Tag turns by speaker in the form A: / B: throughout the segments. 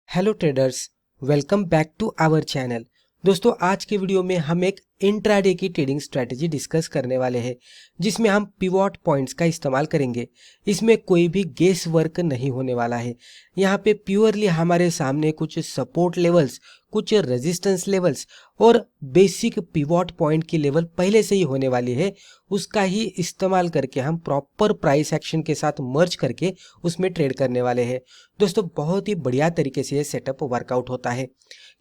A: Hello traders, welcome back to our channel. दोस्तों, आज के वीडियो में हम एक इंट्राडे की ट्रेडिंग स्ट्रैटेजी डिस्कस करने वाले हैं जिसमें हम पिवोट पॉइंट्स का इस्तेमाल करेंगे। इसमें कोई भी गेस वर्क नहीं होने वाला है। यहाँ पे प्योरली हमारे सामने कुछ सपोर्ट लेवल्स, कुछ रेजिस्टेंस लेवल्स और बेसिक पिवोट पॉइंट की लेवल पहले से ही होने वाली है। उसका ही इस्तेमाल करके हम प्रॉपर प्राइस एक्शन के साथ मर्ज करके उसमें ट्रेड करने वाले हैं। दोस्तों, बहुत ही बढ़िया तरीके से ये सेटअप वर्कआउट होता है,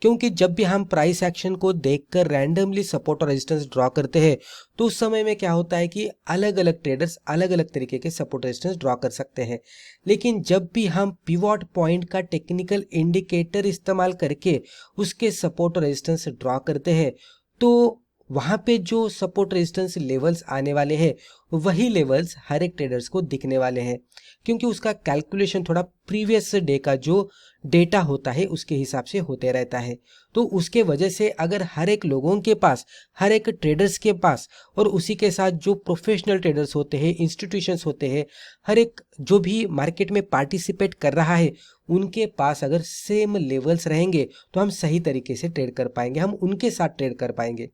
A: क्योंकि जब भी हम प्राइस एक्शन को देखकर रैंडमली सपोर्ट और रेजिस्टेंस ड्रॉ करते हैं तो उस समय में क्या होता है कि अलग अलग ट्रेडर्स अलग अलग तरीके के सपोर्ट रेजिस्टेंस ड्रॉ कर सकते हैं। लेकिन जब भी हम पिवोट पॉइंट का टेक्निकल इंडिकेटर इस्तेमाल करके उसके सपोर्ट और रेजिस्टेंस ड्रॉ करते हैं तो वहाँ पे जो सपोर्ट रेजिस्टेंस लेवल्स आने वाले हैं वही लेवल्स हर एक ट्रेडर्स को दिखने वाले हैं, क्योंकि उसका कैलकुलेशन थोड़ा प्रीवियस डे का जो डेटा होता है उसके हिसाब से होते रहता है। तो उसके वजह से अगर हर एक लोगों के पास, हर एक ट्रेडर्स के पास और उसी के साथ जो प्रोफेशनल ट्रेडर्स होते हैं, इंस्टीट्यूशंस होते हैं, हर एक जो भी मार्केट में पार्टिसिपेट कर रहा है उनके पास अगर सेम लेवल्स रहेंगे तो हम सही तरीके से ट्रेड कर पाएंगे, हम उनके साथ ट्रेड कर पाएंगे।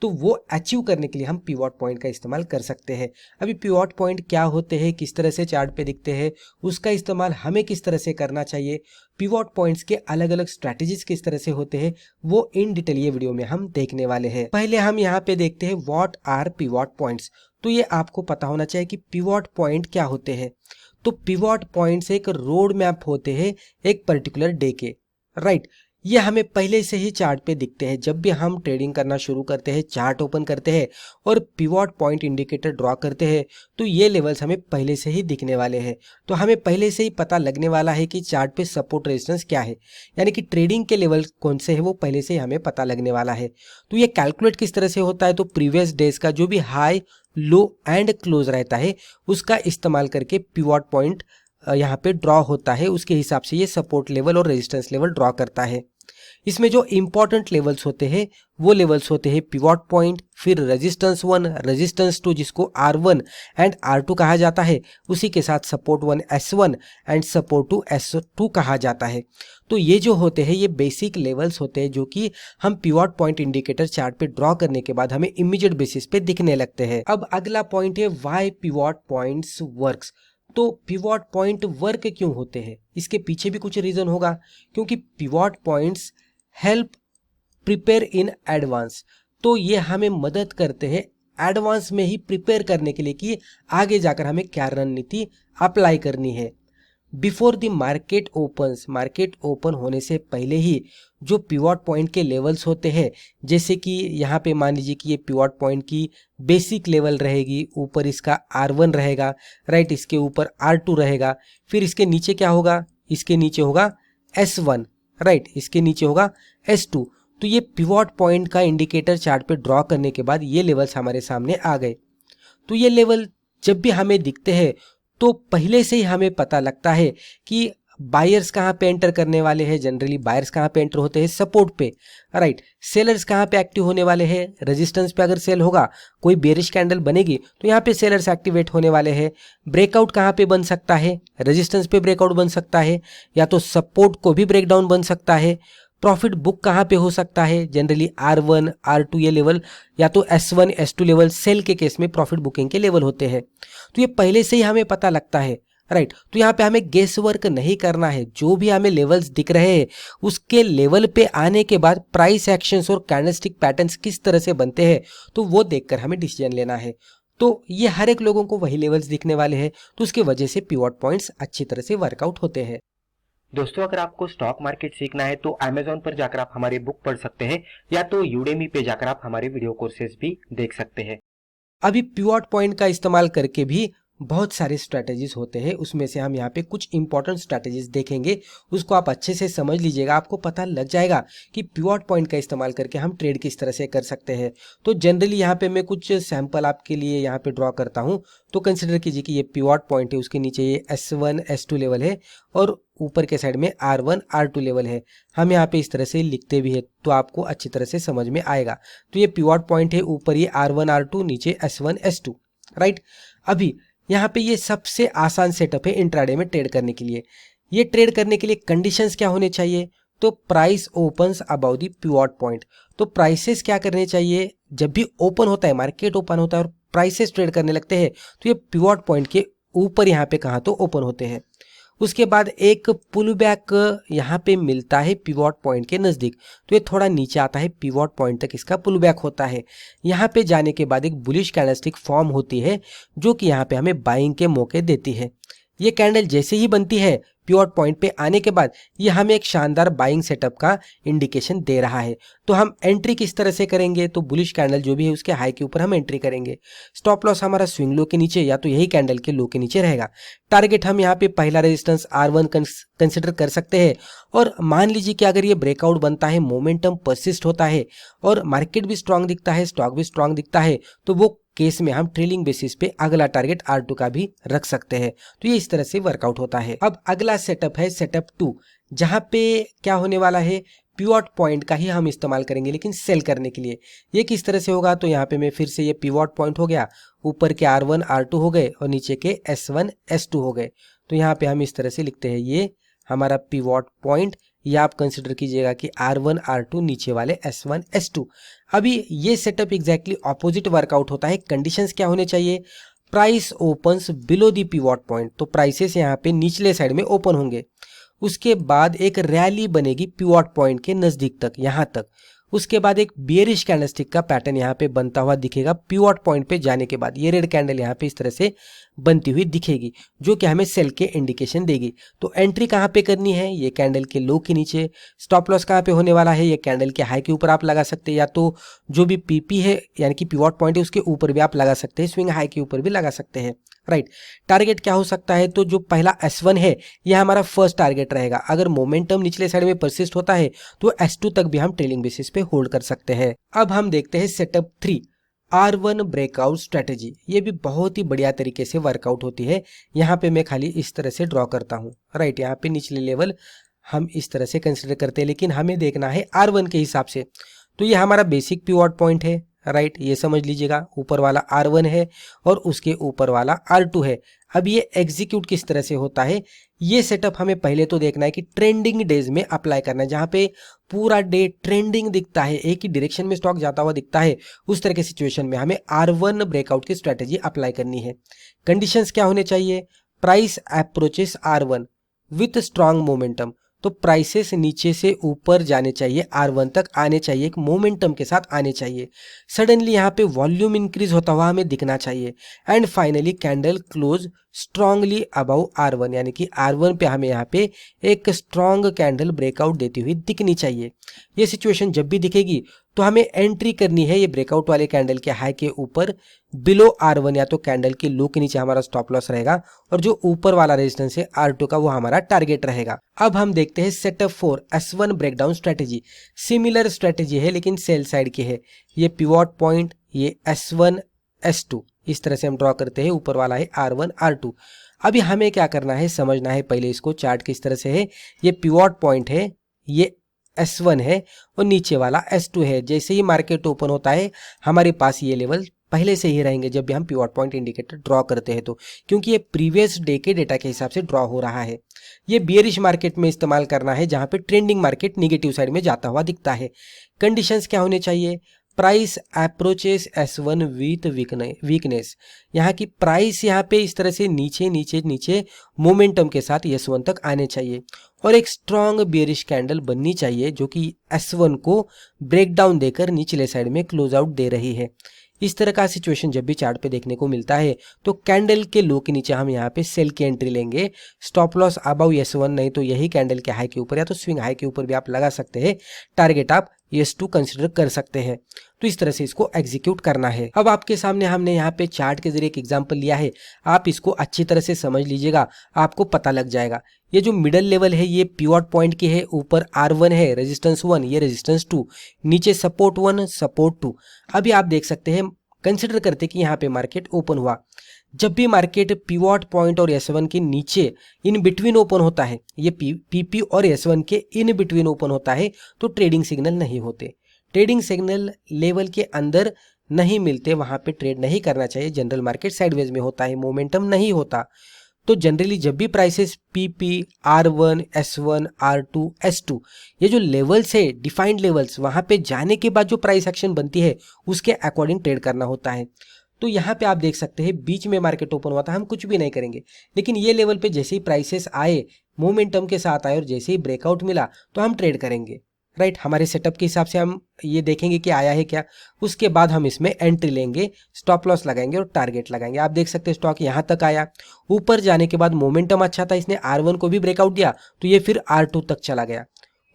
A: तो वो अचीव करने के लिए हम पिवोट पॉइंट का इस्तेमाल कर सकते हैं। अभी पिवोट पॉइंट क्या होते हैं, किस तरह से चार्ट पे दिखते हैं, उसका इस्तेमाल हमें किस तरह से करना चाहिए, पिवोट पॉइंट्स के अलग अलग स्ट्रैटेजीज किस तरह से होते हैं, वो इन डिटेल ये वीडियो में हम देखने वाले हैं। पहले हम यहाँ पे देखते हैं व्हाट आर पिवोट पॉइंट्स। तो ये आपको पता होना चाहिए कि पिवोट पॉइंट क्या होते हैं। तो पिवोट पॉइंट्स एक रोड मैप होते हैं एक पर्टिकुलर डे के, राइट। ये हमें पहले से ही चार्ट पे दिखते हैं। जब भी हम ट्रेडिंग करना शुरू करते हैं, चार्ट ओपन करते हैं और पिवोट पॉइंट इंडिकेटर ड्रॉ करते हैं तो ये लेवल्स हमें पहले से ही दिखने वाले हैं। तो हमें पहले से ही पता लगने वाला है कि चार्ट पे सपोर्ट रेजिस्टेंस क्या है, यानी कि ट्रेडिंग के लेवल कौन से है वो पहले से ही हमें पता लगने वाला है। तो ये कैलकुलेट किस तरह से होता है, तो प्रीवियस डेज का जो भी हाई, लो एंड क्लोज रहता है उसका इस्तेमाल करके पिवोट पॉइंट यहाँ पे ड्रॉ होता है। उसके हिसाब से ये सपोर्ट लेवल और रेजिस्टेंस लेवल ड्रॉ करता है। इसमें जो इंपॉर्टेंट लेवल्स होते हैं वो लेवल्स होते हैं पिवोट पॉइंट, फिर रेजिस्टेंस 1, रेजिस्टेंस 2 जिसको R1 एंड R2 कहा जाता है, उसी के साथ support 1 S1 and support 2 S2 कहा जाता है। तो ये जो होते हैं ये बेसिक लेवल्स होते हैं जो कि हम पिवोट पॉइंट इंडिकेटर चार्ट पे ड्रॉ करने के बाद हमें इमीडिएट बेसिस पे दिखने लगते हैं। अब अगला पॉइंट है व्हाई पिवोट पॉइंट्स वर्क्स। तो पिवोट पॉइंट वर्क क्यों होते हैं, इसके पीछे भी कुछ रीजन होगा, क्योंकि pivot points help prepare in advance. तो ये हमें मदद करते हैं एडवांस में ही प्रिपेयर करने के लिए कि आगे जाकर हमें क्या रणनीति अप्लाई करनी है। Before the market opens, market open होने से पहले ही जो पिवोट पॉइंट के लेवल्स होते हैं, जैसे कि यहाँ पे मान लीजिए कि ये पिवोट पॉइंट की बेसिक लेवल रहेगी, ऊपर इसका R1 रहेगा, राइट, इसके ऊपर R2 रहेगा, फिर इसके नीचे क्या होगा, इसके नीचे होगा S1, राइट, इसके नीचे होगा S2। तो ये पिवोट पॉइंट का इंडिकेटर चार्ट पे ड्रॉ करने के बाद ये लेवल्स हमारे सामने आ गए। तो ये लेवल जब भी हमें दिखते हैं तो पहले से ही हमें पता लगता है कि बायर्स कहाँ पे एंटर करने वाले हैं। जनरली बायर्स कहाँ पे एंटर होते हैं, सपोर्ट पे, राइट। सेलर्स कहाँ पे एक्टिव होने वाले हैं, रेजिस्टेंस पे। अगर सेल होगा, कोई बेरिश कैंडल बनेगी तो यहाँ पे सेलर्स एक्टिवेट होने वाले हैं। ब्रेकआउट कहाँ पे बन सकता है, रेजिस्टेंस पे ब्रेकआउट बन सकता है, या तो सपोर्ट को भी ब्रेकडाउन बन सकता है। प्रॉफिट बुक कहाँ पे हो सकता है, जनरली R1 R2 ये लेवल, या तो S1 S2 लेवल सेल के केस में प्रॉफिट बुकिंग के लेवल होते हैं। तो ये पहले से ही हमें पता लगता है, राइट। तो यहाँ पे हमें गेस वर्क नहीं करना है। जो भी हमें लेवल्स दिख रहे हैं उसके लेवल पे आने के बाद प्राइस एक्शंस और कैंडलस्टिक पैटर्न्स किस तरह से बनते हैं तो वो देखकर हमें डिसीजन लेना है। तो ये हर एक लोगों को वही लेवल्स दिखने वाले हैं, तो उसकी वजह से पिवोट पॉइंट्स अच्छी तरह से वर्कआउट होते हैं।
B: दोस्तों, अगर आपको स्टॉक मार्केट सीखना है तो Amazon पर जाकर आप हमारी बुक पढ़ सकते हैं, या तो Udemy पे जाकर आप हमारे वीडियो कोर्सेज भी देख सकते हैं।
A: अभी पिवोट पॉइंट का इस्तेमाल करके भी बहुत सारे स्ट्रैटेजीज होते हैं, उसमें से हम यहाँ पे कुछ इंपॉर्टेंट स्ट्रैटेजीज देखेंगे। उसको आप अच्छे से समझ लीजिएगा, आपको पता लग जाएगा कि पिवोट पॉइंट का इस्तेमाल करके हम ट्रेड किस तरह से कर सकते हैं। तो जनरली यहाँ पे मैं कुछ सैंपल आपके लिए यहाँ पे ड्रॉ करता हूँ। तो कंसिडर कीजिए कि ये पिवोट पॉइंट है, उसके नीचे ये S1 S2 लेवल है और ऊपर के साइड में R1 R2 लेवल है। हम यहाँ पे इस तरह से लिखते भी है तो आपको अच्छी तरह से समझ में आएगा। तो ये पिवोट पॉइंट है, ऊपर ये R1 R2, नीचे S1 S2, राइट। अभी यहाँ पे ये सबसे आसान सेटअप है इंट्राडे में ट्रेड करने के लिए। ये ट्रेड करने के लिए कंडीशंस क्या होने चाहिए, तो price opens about the pivot point. तो प्राइसेस क्या करने चाहिए, जब भी ओपन होता है, मार्केट ओपन होता है और प्राइसेस ट्रेड करने लगते हैं, तो ये पिवट पॉइंट के ऊपर यहाँ पे कहाँ तो ओपन होते हैं। उसके बाद एक पुल बैक यहाँ पे मिलता है पिवट पॉइंट के नज़दीक, तो ये थोड़ा नीचे आता है, पिवट पॉइंट तक इसका पुल बैक होता है। यहाँ पे जाने के बाद एक बुलिश कैंडलस्टिक फॉर्म होती है जो कि यहाँ पे हमें बाइंग के मौके देती है। ये कैंडल जैसे ही बनती है पिवट पॉइंट पे आने के बाद ये हमें एक शानदार बाइंग सेटअप का इंडिकेशन दे रहा है। तो हम एंट्री किस तरह से करेंगे, तो बुलिश कैंडल जो भी है उसके हाई के ऊपर हम एंट्री करेंगे। स्टॉप लॉस हमारा स्विंग लो के नीचे या तो यही कैंडल के लो के नीचे रहेगा। टारगेट हम यहाँ पे पहला रेजिस्टेंस R1 कंसिडर कर सकते हैं। और मान लीजिए कि अगर ये ब्रेकआउट बनता है, मोमेंटम परसिस्ट होता है और मार्केट भी स्ट्रांग दिखता है, स्टॉक भी स्ट्रांग दिखता है, तो वो केस में हम ट्रेलिंग बेसिस पे अगला टारगेट R2 का भी रख सकते हैं। तो ये इस तरह से वर्कआउट होता है। अब अगला सेटअप है सेटअप 2, जहां पे क्या होने वाला है, पिवट पॉइंट का ही हम इस्तेमाल करेंगे लेकिन सेल करने के लिए। ये किस तरह से होगा, तो यहाँ पे मैं फिर से ये पिवट पॉइंट हो गया, ऊपर के R1 R2 हो गए और नीचे के S1 S2 हो गए। तो यहाँ पे हम इस तरह से लिखते हैं, ये हमारा पिवट पॉइंट, या आप कंसिडर कीजिएगा कि R1 R2 नीचे वाले S1 S2। अभी ये सेटअप एग्जैक्टली ऑपोजिट वर्कआउट होता है। कंडीशंस क्या होने चाहिए, price opens below the pivot point, तो प्राइसेस यहाँ पे निचले साइड में ओपन होंगे। उसके बाद एक रैली बनेगी पिवट पॉइंट के नजदीक तक, यहाँ तक। उसके बाद एक बियरिश कैंडलस्टिक का पैटर्न यहाँ पे बनता हुआ दिखेगा पिवट पॉइंट पे जाने के बाद। ये रेड कैंडल यहाँ पे इस तरह से बनती हुई दिखेगी जो कि हमें सेल के इंडिकेशन देगी। तो एंट्री कहाँ पे करनी है, ये कैंडल के लो के नीचे। स्टॉप लॉस कहाँ पे होने वाला है, ये कैंडल के हाई के ऊपर आप लगा सकते हैं, या तो जो भी पीपी है यानी कि पिवट पॉइंट है उसके ऊपर भी आप लगा सकते हैं, स्विंग हाई के ऊपर भी लगा सकते हैं, राइट। टारगेट क्या हो सकता है, तो जो पहला S1 है यह हमारा फर्स्ट टारगेट रहेगा। अगर मोमेंटम निचले साइड में परसिस्ट होता है तो S2 तक भी हम ट्रेलिंग बेसिस पे होल्ड कर सकते हैं। अब हम देखते हैं सेटअप 3, R1 ब्रेकआउट स्ट्रेटेजी। ये भी बहुत ही बढ़िया तरीके से वर्कआउट होती है। यहाँ पे मैं खाली इस तरह से ड्रॉ करता हूँ, राइट। यहाँ पे निचले लेवल हम इस तरह से कंसिडर करते हैं, लेकिन हमें देखना है R1 के हिसाब से। तो ये हमारा बेसिक पिवट पॉइंट है, राइट, ये समझ लीजिएगा। ऊपर वाला R1 है और उसके ऊपर वाला R2 है। अब ये एग्जीक्यूट किस तरह से होता है, ये सेटअप हमें पहले तो देखना है कि ट्रेंडिंग डेज में अप्लाई करना है, जहां पे पूरा डे ट्रेंडिंग दिखता है, एक ही डायरेक्शन में स्टॉक जाता हुआ दिखता है। उस तरह के सिचुएशन में हमें R1 ब्रेकआउट की स्ट्रेटेजी अप्लाई करनी है। कंडीशंस क्या होने चाहिए, price approaches R1 with strong momentum, तो प्राइसेस नीचे से ऊपर जाने चाहिए, R1 तक आने चाहिए, एक मोमेंटम के साथ आने चाहिए। सडनली यहाँ पे वॉल्यूम इंक्रीज होता हुआ हमें दिखना चाहिए। And finally candle close strongly above R1, यानी कि R1 पे हमें यहाँ पे एक स्ट्रॉन्ग कैंडल ब्रेकआउट देती हुई दिखनी चाहिए। ये सिचुएशन जब भी दिखेगी तो हमें एंट्री करनी है ये ब्रेकआउट वाले कैंडल के हाई के ऊपर बिलो R1, या तो कैंडल के लो के नीचे हमारा स्टॉप लॉस रहेगा और जो ऊपर वाला रेजिस्टेंस है R2 का वो हमारा टारगेट रहेगा। अब हम देखते हैं setup 4, S1 breakdown strategy. Similar strategy है लेकिन सेल साइड की है। ये पिवट पॉइंट, ये S1 S2 इस तरह से हम ड्रॉ करते हैं, ऊपर वाला है R1 R2। अभी हमें क्या करना है, समझना है पहले इसको। चार्ट किस तरह से है, ये पिवट पॉइंट है, ये S1 है और नीचे वाला S2 है। जैसे ही मार्केट ओपन होता है हमारे पास ये लेवल पहले से ही रहेंगे जब भी हम पिवट पॉइंट इंडिकेटर ड्रॉ करते हैं, तो क्योंकि ये प्रीवियस डे के डेटा के हिसाब से ड्रॉ हो रहा है। ये बियरिश मार्केट में इस्तेमाल करना है जहां पे ट्रेंडिंग मार्केट निगेटिव साइड में जाता हुआ दिखता है। कंडीशंस क्या होने चाहिए, price approaches S1 with weakness, यहाँ की प्राइस यहाँ पे इस तरह से नीचे नीचे नीचे मोमेंटम के साथ S1 तक आने चाहिए और एक स्ट्रॉन्ग बियरिश कैंडल बननी चाहिए जो कि S1 को ब्रेकडाउन देकर निचले साइड में क्लोज आउट दे रही है। इस तरह का सिचुएशन जब भी चार्ट पे देखने को मिलता है तो कैंडल के लो के नीचे हम यहाँ पे सेल की एंट्री लेंगे। स्टॉप लॉस अबव S1, नहीं तो यही कैंडल के हाई के ऊपर या तो स्विंग हाई के ऊपर भी आप लगा सकते हैं। टारगेट आप S2 कंसिडर कर सकते हैं। तो इस तरह से इसको एग्जीक्यूट करना है। अब आपके सामने हमने यहाँ पे चार्ट के जरिए एक एग्जांपल लिया है, आप इसको अच्छी तरह से समझ लीजिएगा, आपको पता लग जाएगा। ये जो मिडल लेवल है ये पिवट पॉइंट की है, ऊपर R1 है, रेजिस्टेंस 1, ये रेजिस्टेंस 2, नीचे सपोर्ट 1 सपोर्ट 2। अभी आप देख सकते हैं, कंसिडर करते कि यहाँ पे मार्केट ओपन हुआ। जब भी मार्केट पिवट पॉइंट और S1 के नीचे इन बिटवीन ओपन होता है, ये PP और S1 के इन बिटवीन ओपन होता है, तो ट्रेडिंग सिग्नल नहीं होते। ट्रेडिंग सिग्नल लेवल के अंदर नहीं मिलते, वहां पे ट्रेड नहीं करना चाहिए। जनरल मार्केट साइडवेज में होता है, मोमेंटम नहीं होता। तो जनरली जब भी prices PP, R1, S1, R2, S2 ये जो लेवल्स है, डिफाइंड लेवल्स, वहाँ पे जाने के बाद जो प्राइस एक्शन बनती है उसके अकॉर्डिंग ट्रेड करना होता है। तो यहाँ पे आप देख सकते हैं बीच में मार्केट ओपन हुआ था, हम कुछ भी नहीं करेंगे, लेकिन ये लेवल पे जैसे ही प्राइसेस आए, मोमेंटम के साथ आए और जैसे ही ब्रेकआउट मिला तो हम ट्रेड करेंगे, राइट। हमारे सेटअप के हिसाब से हम ये देखेंगे कि आया है क्या, उसके बाद हम इसमें एंट्री लेंगे, स्टॉप लॉस लगाएंगे और टारगेट लगाएंगे। आप देख सकते हैं स्टॉक यहाँ तक आया, ऊपर जाने के बाद मोमेंटम अच्छा था, इसने R1 को भी ब्रेकआउट दिया तो ये फिर R2 तक चला गया।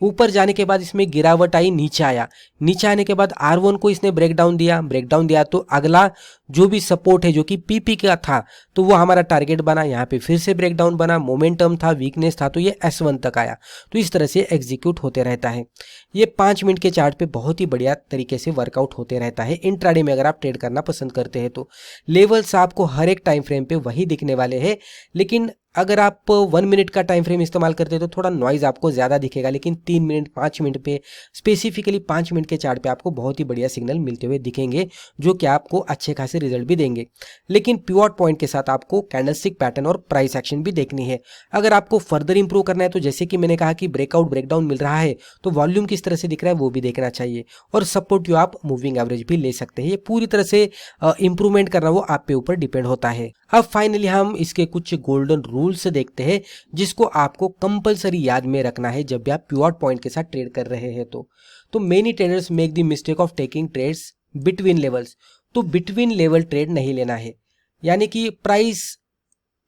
A: ऊपर जाने के बाद इसमें गिरावट आई, नीचे आया, नीचे आने के बाद R1 को इसने ब्रेकडाउन दिया तो अगला जो भी सपोर्ट है जो कि PP का था तो वो हमारा टारगेट बना, यहाँ पे फिर से ब्रेकडाउन बना, मोमेंटम था, वीकनेस था तो ये S1 तक आया। तो इस तरह से एग्जीक्यूट होते रहता है। ये 5 मिनट के चार्ट पे बहुत ही बढ़िया तरीके से वर्कआउट होते रहता है इंट्राडे में अगर आप ट्रेड करना पसंद करते हैं तो। लेवल्स आपको हर एक टाइम फ्रेम पे वही दिखने वाले हैं, लेकिन अगर आप 1 मिनट का टाइम फ्रेम इस्तेमाल करते हैं तो थोड़ा नॉइज आपको ज़्यादा दिखेगा, लेकिन 3 मिनट 5 मिनट पे, स्पेसिफिकली 5 मिनट के चार्ट पे आपको बहुत ही बढ़िया सिग्नल मिलते हुए दिखेंगे जो कि आपको अच्छे खासे रिजल्ट भी देंगे। लेकिन पिवट पॉइंट के साथ आपको कैंडलस्टिक पैटर्न और प्राइस एक्शन भी देखनी है। अगर आपको फर्दर इंप्रूव करना है तो जैसे कि मैंने कहा कि ब्रेकआउट ब्रेकडाउन मिल रहा है तो वॉल्यूम किस तरह से दिख रहा है वो भी देखना चाहिए, और सपोर्टिव आप मूविंग एवरेज भी ले सकते हैं। ये पूरी तरह से इंप्रूवमेंट करना वो आप पे ऊपर डिपेंड होता है। अब फाइनली हम इसके कुछ गोल्डन रूल्स देखते हैं जिसको आपको कंपलसरी याद में रखना है जब भी आप पिवट पॉइंट के साथ ट्रेड कर रहे हैं तो many traders make the mistake of taking trades between levels. तो बिटवीन लेवल ट्रेड नहीं लेना है, यानी कि price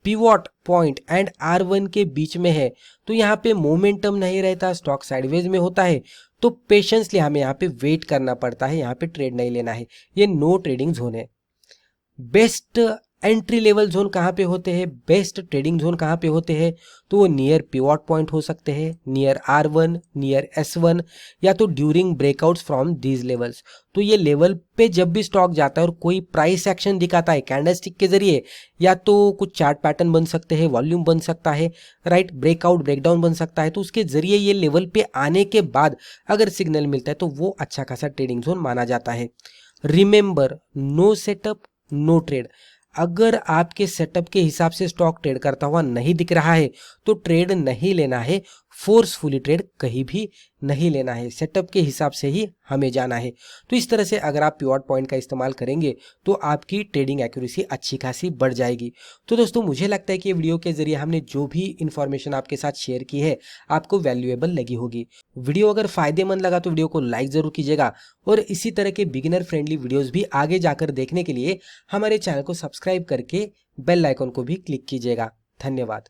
A: pivot point and R1 के बीच में है तो यहाँ पे मोमेंटम नहीं रहता, स्टॉक साइडवेज में होता है, तो पेशेंसली हमें यहाँ पे वेट करना पड़ता है, यहाँ पे ट्रेड नहीं लेना है। ये नो ट्रेडिंग जोन है। बेस्ट एंट्री लेवल जोन कहाँ पे होते हैं, बेस्ट ट्रेडिंग जोन कहाँ पे होते हैं, तो वो नियर पिवट पॉइंट हो सकते हैं, नियर R1, नियर S1, या तो during breakouts from these levels. तो ये लेवल पे जब भी स्टॉक जाता है और कोई प्राइस एक्शन दिखाता है कैंडलस्टिक के जरिए, या तो कुछ चार्ट पैटर्न बन सकते हैं, वॉल्यूम बन सकता है, राइट, ब्रेकआउट ब्रेकडाउन बन सकता है, तो उसके जरिए ये लेवल पे आने के बाद अगर सिग्नल मिलता है तो वो अच्छा खासा ट्रेडिंग जोन माना जाता है। Remember, no setup no trade. अगर आपके सेटअप के हिसाब से स्टॉक ट्रेड करता हुआ नहीं दिख रहा है तो ट्रेड नहीं लेना है, फोर्सफुली ट्रेड कहीं भी नहीं लेना है, सेटअप के हिसाब से ही हमें जाना है। तो इस तरह से अगर आप पिवट पॉइंट का इस्तेमाल करेंगे तो आपकी ट्रेडिंग एक्यूरेसी अच्छी खासी बढ़ जाएगी। तो दोस्तों मुझे लगता है कि वीडियो के जरिए हमने जो भी इंफॉर्मेशन आपके साथ शेयर की है आपको वैल्यूएबल लगी होगी। वीडियो अगर फायदेमंद लगा तो वीडियो को लाइक जरूर कीजिएगा, और इसी तरह के बिगिनर फ्रेंडली वीडियोस भी आगे जाकर देखने के लिए हमारे चैनल को सब्सक्राइब करके बेल आइकन को भी क्लिक कीजिएगा। धन्यवाद।